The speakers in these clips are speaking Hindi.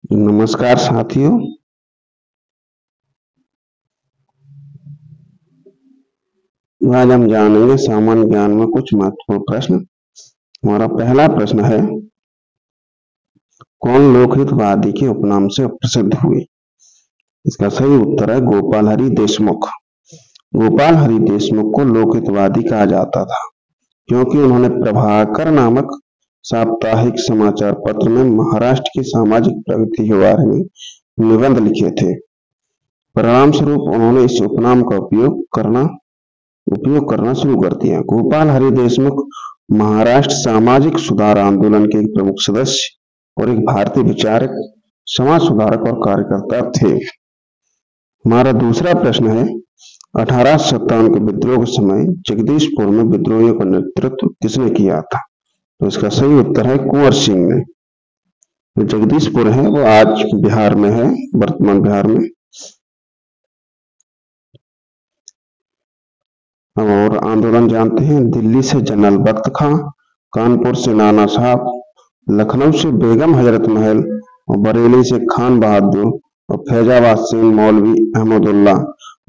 नमस्कार साथियों। आज हम जानेंगे सामान्य ज्ञान में कुछ महत्वपूर्ण प्रश्न। हमारा पहला प्रश्न है, कौन लोकहितवादी के उपनाम से प्रसिद्ध हुए? इसका सही उत्तर है गोपाल हरि देशमुख। गोपाल हरि देशमुख को लोकहितवादी कहा जाता था क्योंकि उन्होंने प्रभाकर नामक साप्ताहिक समाचार पत्र में महाराष्ट्र की सामाजिक प्रगति के बारे में निबंध लिखे थे। परिणाम स्वरूप उन्होंने इस उपनाम का उपयोग करना शुरू कर दिया। गोपाल हरि देशमुख महाराष्ट्र सामाजिक सुधार आंदोलन के एक प्रमुख सदस्य और एक भारतीय विचारक, समाज सुधारक और कार्यकर्ता थे। हमारा दूसरा प्रश्न है, 1857 के विद्रोह के समय जगदीशपुर में विद्रोहियों का नेतृत्व किसने किया था? तो इसका सही उत्तर है कुंवर सिंह ने। जो जगदीशपुर है वो आज बिहार में है, वर्तमान बिहार में। और आंदोलन जानते हैं, दिल्ली से जनरल बख्त खां, कानपुर से नाना साहब, लखनऊ से बेगम हजरत महल और बरेली से खान बहादुर और फैजाबाद से मौलवी अहमदुल्ला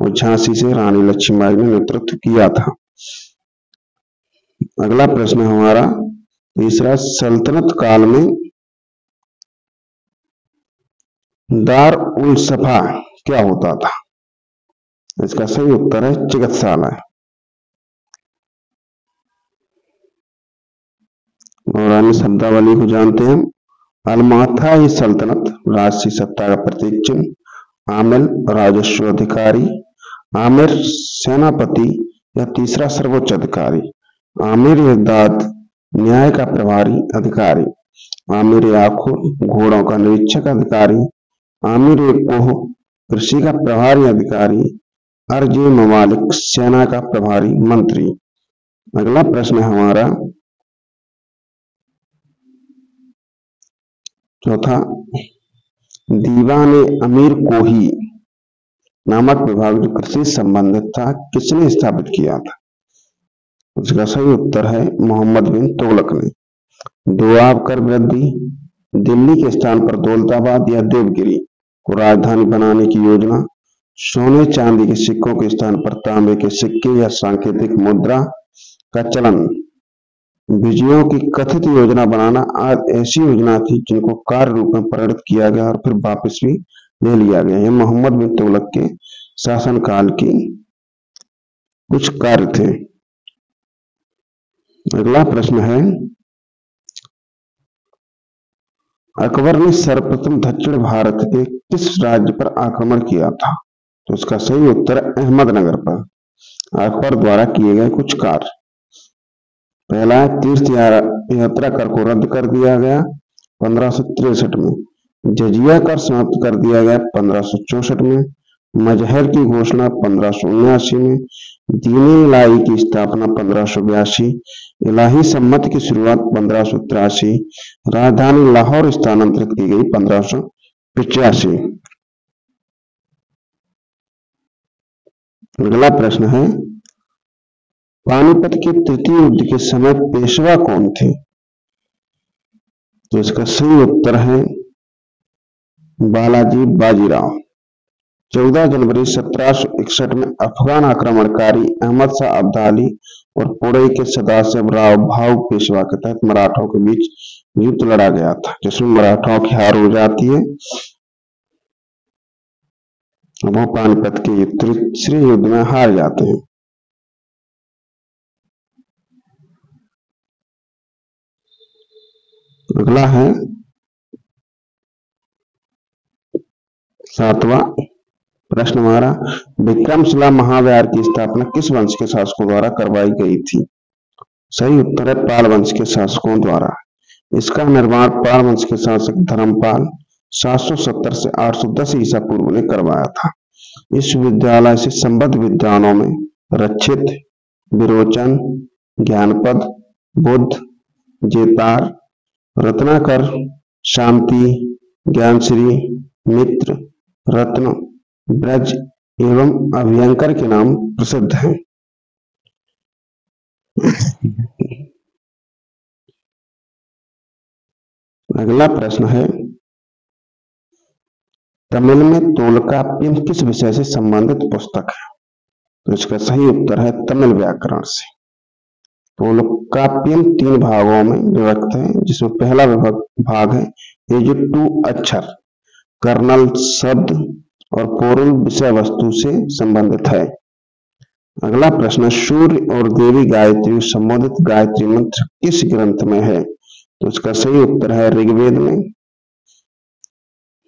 और झांसी से रानी लक्ष्मीबाई ने नेतृत्व किया था। अगला प्रश्न हमारा तीसरा, सल्तनत काल में दार उल सफा क्या होता था? इसका सही उत्तर है चिकित्सालय। और अन्य शब्दावली को जानते हैं, अलमाथा ई सल्तनत राजसी सत्ता का प्रतीक चिन्ह, आमिल राजस्व अधिकारी, आमिर सेनापति या तीसरा सर्वोच्च अधिकारी, आमिर इर्दाद न्याय का प्रभारी अधिकारी, आमिर आखुर घोड़ों का निरीक्षक अधिकारी, आमिर कोह कृषि का प्रभारी अधिकारी, अर्ज ममालिक सेना का प्रभारी मंत्री। अगला प्रश्न हमारा चौथा, दीवान अमीर कोही नामक विभाग जो कृषि संबंधित था किसने स्थापित किया था? उसका सही उत्तर है मोहम्मद बिन तुगलक ने। दोआब कर वृद्धि, दिल्ली के स्थान पर दौलताबाद या देवगिरी को राजधानी बनाने की योजना, सोने चांदी के सिक्कों के स्थान पर तांबे के सिक्के या सांकेतिक मुद्रा का चलन, विजयों की कथित योजना बनाना आदि ऐसी योजना थी जिनको कार्य रूप में परिणत किया गया और फिर वापस भी ले लिया गया। यह मोहम्मद बिन तुगलक के शासनकाल की कुछ कार्य थे। अगला प्रश्न है, अकबर ने सर्वप्रथम दक्षिण भारत के किस राज्य पर आक्रमण किया था? तो इसका सही उत्तर अहमदनगर पर। अकबर द्वारा किए गए कुछ कार्य, पहला तीर्थ यात्रा कर को रद्द कर दिया गया 1563 में, जजिया कर समाप्त कर दिया गया 1564 में, मजहर की घोषणा 1579 में, दीन इलाही की स्थापना 1582, इलाही सम्मत की शुरुआत 1583, राजधानी लाहौर स्थानांतरित की गई 1585। अगला प्रश्न है, पानीपत के तृतीय युद्ध के समय पेशवा कौन थे? तो इसका सही उत्तर है बालाजी बाजीराव। 14 जनवरी 1761 में अफगान आक्रमणकारी अहमद शाह अब्दाली और पुणे के सदाशिव राव भाऊ पेशवा के तहत मराठों के बीच युद्ध लड़ा गया था, जिसमें मराठों की हार हो जाती है। वो पानीपत के तीसरे युद्ध में हार जाते हैं। अगला है सातवां प्रश्न हमारा, विक्रमशिला महाविहार की स्थापना किस वंश के शासकों द्वारा करवाई गई थी? सही उत्तर है पाल वंश के शासकों द्वारा। इसका निर्माण पाल वंश के शासक धर्मपाल 770 से 810 ईसा पूर्व ने करवाया था। इस विद्यालय से संबद्ध विद्वानों में रक्षित, विरोचन, ज्ञानपद, बुद्ध, जेतार, रत्नाकर, शांति, ज्ञानश्री, मित्र, रत्न, ब्रज एवं अभयंकर के नाम प्रसिद्ध हैं। अगला प्रश्न है, तमिल में तोलकाप्पियम किस विषय से संबंधित पुस्तक है? तो इसका सही उत्तर है तमिल व्याकरण से। तोलकाप्पियम 3 भागों में विभक्त है, जिसमें पहला भाग है एजुट्टू अक्षर, कर्नल शब्द और पोरुल विषय वस्तु से संबंधित है। अगला प्रश्न, सूर्य और देवी गायत्री संबोधित गायत्री मंत्र किस ग्रंथ में है? तो इसका सही उत्तर है ऋग्वेद में।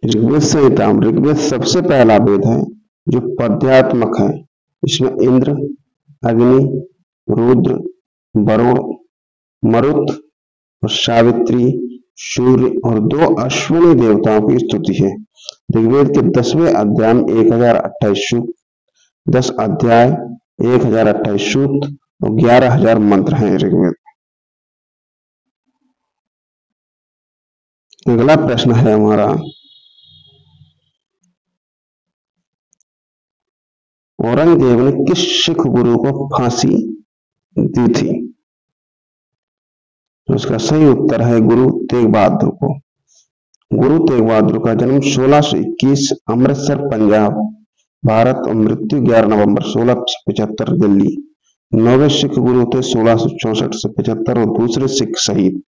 ऋग्वेद संहिता, ऋग्वेद सबसे पहला वेद है जो पद्यात्मक है। इसमें इंद्र, अग्नि, रुद्र, वरुण, मरुत और सावित्री, सूर्य और 2 अश्विनी देवताओं की स्तुति है। ऋग्वेद के 10वें अध्याय में 1028 सूक्त, 10 अध्याय, 1028 सूक्त और 11,000 मंत्र हैं ऋग्वेद। अगला प्रश्न है हमारा, औरंगजेब ने किस सिख गुरु को फांसी दी थी? तो इसका सही उत्तर है गुरु तेग बहादुर को। गुरु तेग बहादुर का जन्म 1621 अमृतसर पंजाब भारत और मृत्यु 11 नवंबर 1675 दिल्ली। 9वें सिख गुरु थे 1664 से 75 और दूसरे सिख शहीद।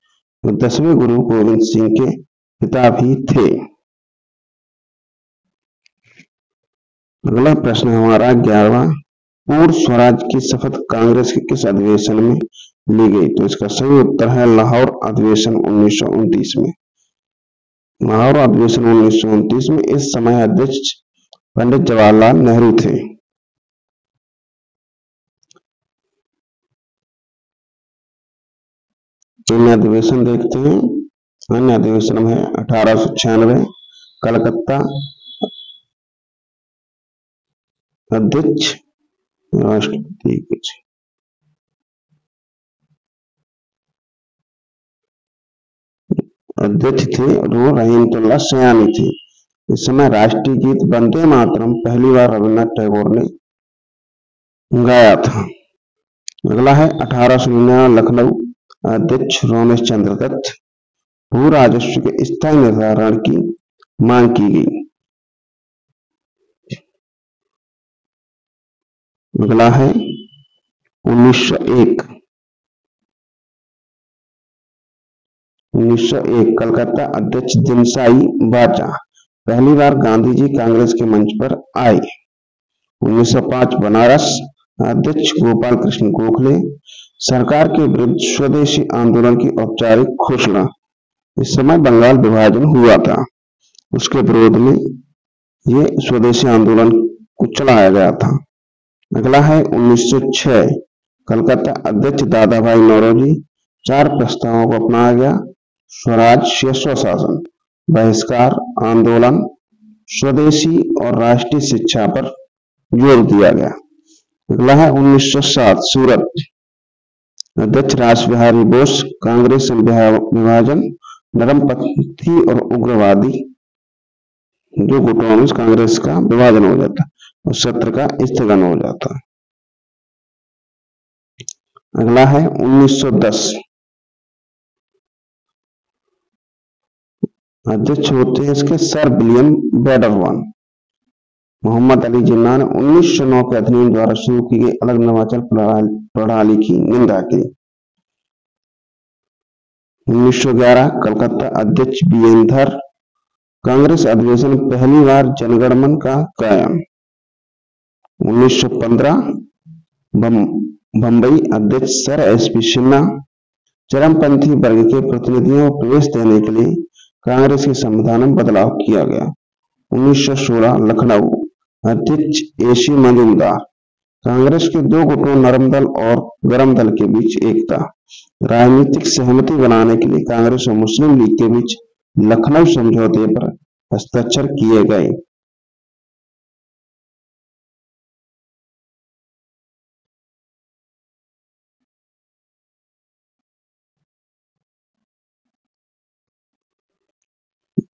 10वें गुरु गोविंद सिंह के पिता भी थे। अगला प्रश्न हमारा 11वां, पूर्ण स्वराज की शपथ कांग्रेस के किस अधिवेशन में ली गई? तो इसका सही उत्तर है लाहौर अधिवेशन 1929 में। लाहौर अधिवेशन 1929 में इस समय अध्यक्ष पंडित जवाहरलाल नेहरू थे। अन्य अधिवेशन देखते हैं। अन्य अधिवेशन में 1896 कलकत्ता अध्यक्ष राष्ट्रपति अध्यक्ष थे और वो रहीमतुल्लाह सयानी थे। इस समय राष्ट्रीय गीत वंदे मातरम पहली बार रविन्द्रनाथ टैगोर ने गाया था। अगला है 1899 लखनऊ अध्यक्ष रोमेश चंद्र दत्त, भू राजस्व के स्थायी निर्धारण की मांग की गई। अगला है 1901 कलकत्ता अध्यक्ष दिनसाई वाचा, पहली बार गांधी जी कांग्रेस के मंच पर आए। 1905 बनारस अध्यक्ष गोपाल कृष्ण गोखले, सरकार के विरुद्ध स्वदेशी आंदोलन की औपचारिक घोषणा। इस समय बंगाल विभाजन हुआ था, उसके विरोध में ये स्वदेशी आंदोलन को चलाया गया था। अगला है 1906 कलकत्ता अध्यक्ष दादा भाई नौरोजी, 4 प्रस्तावों को अपनाया गया। स्वराज, स्वशासन, बहिष्कार, आंदोलन, स्वदेशी और राष्ट्रीय शिक्षा पर जोर दिया गया। अगला है 1907 सूरत अध्यक्ष रास बिहारी बोस, कांग्रेस विभाजन, नरमपंथी और उग्रवादी जो गुटों में कांग्रेस का विभाजन हो जाता और सत्र का स्थगन हो जाता। अगला है 1910 अध्यक्ष होते हैं इसके सर विलियम बेडरवन। मोहम्मद अली जिन्ना ने 1909 के अधिनियम द्वारा शुरू की गई अलग निर्वाचन प्रणाली की निंदा की। 1911 कलकत्ता अध्यक्ष बीएन धर, कांग्रेस अधिवेशन पहली बार जनगणमन का कायम। 1915 बंबई अध्यक्ष सर एसपी सिन्हा, चरमपंथी वर्ग के प्रतिनिधियों को प्रवेश देने के लिए कांग्रेस के संविधान में बदलाव किया गया। 1916 लखनऊ अध्यक्ष एसी मजूमदार, कांग्रेस के 2 गुटों नरम दल और गरम दल के बीच एकता, राजनीतिक सहमति बनाने के लिए कांग्रेस और मुस्लिम लीग के बीच लखनऊ समझौते पर हस्ताक्षर किए गए।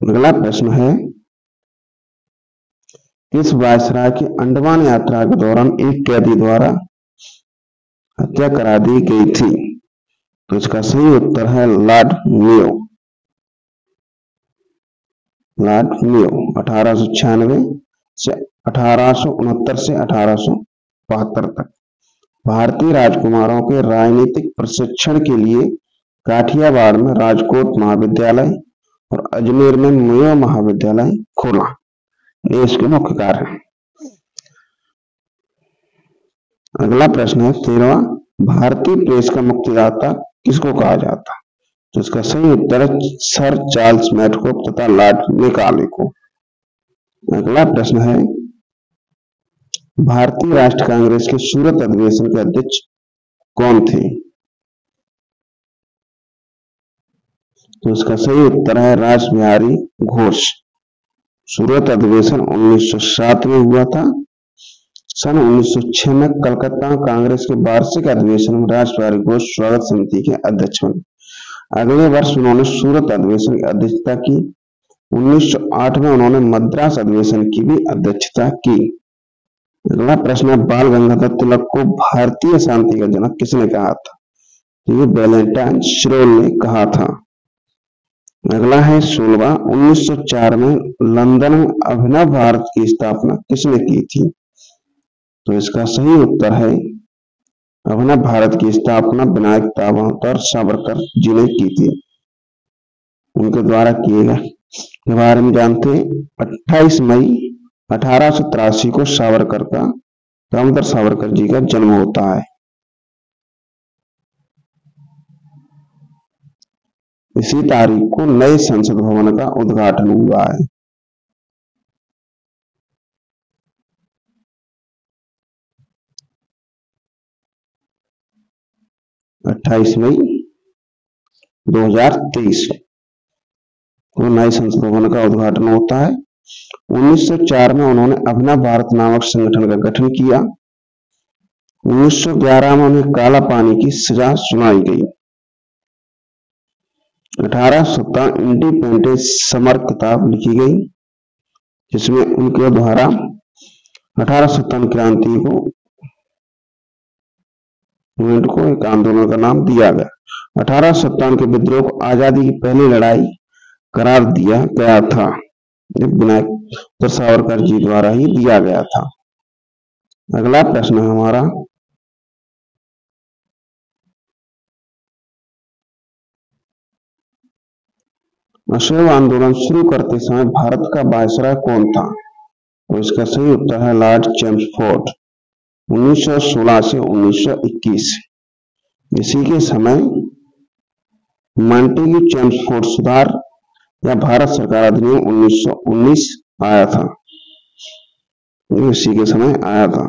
अगला प्रश्न है, किस वायसराय की अंडमान यात्रा के दौरान एक कैदी द्वारा हत्या करा दी गई थी? तो इसका सही उत्तर है लॉर्ड मेयो। लॉर्ड मेयो 1896 से 1869 से 1872 तक। भारतीय राजकुमारों के राजनीतिक प्रशिक्षण के लिए काठियावाड़ में राजकोट महाविद्यालय और अजमेर में मेयो महाविद्यालय खोला। ये इसके मुख्य कार्य हैं। अगला प्रश्न है 13वां, भारतीय प्रेस का मुक्तिदाता किसको कहा जाता है? तो इसका सही उत्तर है सर चार्ल्स मेडकोप तथा लॉर्ड मेकाले को। अगला प्रश्न है भारतीय राष्ट्रीय कांग्रेस के सूरत अधिवेशन के अध्यक्ष कौन थे? तो इसका सही उत्तर है रास बिहारी घोष। सूरत अधिवेशन 1907 में हुआ था। सन 1906 में कलकत्ता कांग्रेस के वार्षिक अधिवेशन में रास बिहारी घोष स्वागत समिति के अध्यक्ष बने। अगले वर्ष उन्होंने सूरत अधिवेशन की अध्यक्षता की। 1908 में उन्होंने मद्रास अधिवेशन की भी अध्यक्षता की। अगला प्रश्न है बाल गंगाधर तिलक को भारतीय शांति का जनक किसने कहा था? तो ये वैलेंटाइन शिरोल ने कहा था। अगला है 16वां, 1904 में लंदन में अभिनव भारत की स्थापना किसने की थी? तो इसका सही उत्तर है अभिनव भारत की स्थापना विनायक दामोदर सावरकर जी ने की थी। उनके द्वारा किए गए के बारे में जानते हैं। 28 मई 1883 को दामोदर सावरकर जी का जन्म होता है। इसी तारीख को नए संसद भवन का उद्घाटन हुआ है। मई 2023 को नए संसद भवन का उद्घाटन होता है। 1904 में उन्होंने अभिनव भारत नामक संगठन का गठन किया। 1911 में उन्हें काला पानी की सजा सुनाई गई। 1857 इंडिपेंडेंस समर किताब लिखी गई, जिसमें उनके द्वारा 1857 क्रांति को एक आंदोलन का नाम दिया गया। 1857 के विद्रोह को आजादी की पहली लड़ाई करार दिया गया था। विनायक सावरकर जी द्वारा ही दिया गया था। अगला प्रश्न है हमारा अशोक आंदोलन शुरू करते समय भारत का वायसराय कौन था? तो इसका सही उत्तर है लॉर्ड चेम्सफोर्ड। 1916 से 1921। इसी के समय मॉन्टेग्यू चेम्सफोर्ड सुधार या भारत सरकार अधिनियम 1919 आया था। इसी के समय आया था।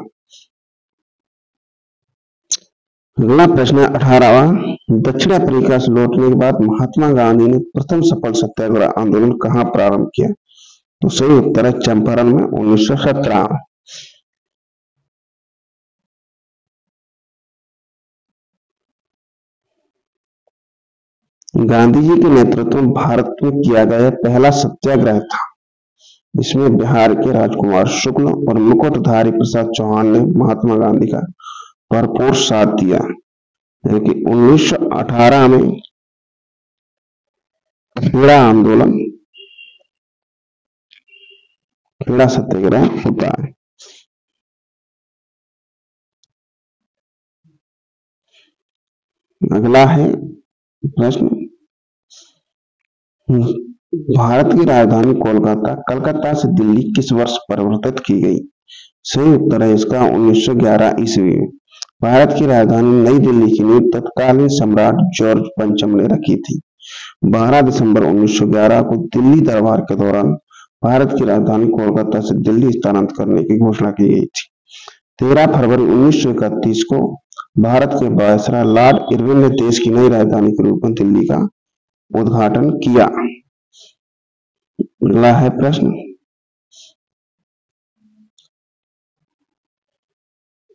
अगला प्रश्न है 18वां, दक्षिण अफ्रीका से लौटने के बाद महात्मा गांधी ने प्रथम सफल सत्याग्रह आंदोलन कहां प्रारंभ किया? तो सही उत्तर है चंपारण में 1917। गांधी जी के नेतृत्व में भारत में किया गया पहला सत्याग्रह था। इसमें बिहार के राजकुमार शुक्ल और मुकुटधारी प्रसाद चौहान ने महात्मा गांधी का भरपूर साथ दिया। कि 1918 में खेड़ा सत्याग्रह होता है। अगला है प्रश्न, भारत की राजधानी कलकत्ता से दिल्ली किस वर्ष परिवर्तित की गई? सही उत्तर है इसका 1911 ईस्वी में। भारत की राजधानी नई दिल्ली की नींव तत्कालीन सम्राट जॉर्ज पंचम ने रखी थी। 12 दिसंबर 1911 को दिल्ली दरबार के दौरान भारत की राजधानी कोलकाता से दिल्ली स्थानांतरित करने की घोषणा की गई थी। 13 फरवरी 1931 को भारत के वायसराय लॉर्ड इरविन ने देश की नई राजधानी के रूप में दिल्ली का उद्घाटन किया। अगला है प्रश्न,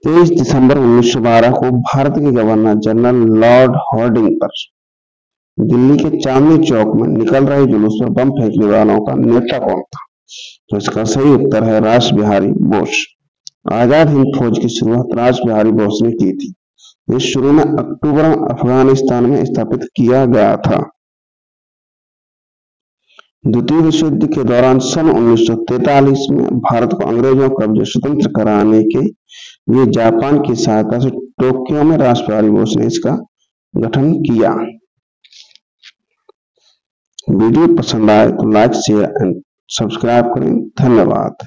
23 दिसंबर 1912 को भारत के गवर्नर जनरल लॉर्ड हार्डिंग पर दिल्ली के चांदनी चौक में निकल रहे जुलूस पर बम फेंकने वालों का नेता कौन था? तो इसका सही उत्तर है रास बिहारी बोस। आजाद हिंद फौज की शुरुआत रास बिहारी बोस ने की थी। इस शुरू में अक्टूबर में अफगानिस्तान में स्थापित किया गया था। द्वितीय विश्व युद्ध के दौरान सन 1943 में भारत को अंग्रेजों का कब्जे स्वतंत्र कराने के लिए जापान की सहायता से टोक्यो में राष्ट्रपति बोस ने इसका गठन किया। वीडियो पसंद आए तो लाइक शेयर एंड सब्सक्राइब करें। धन्यवाद।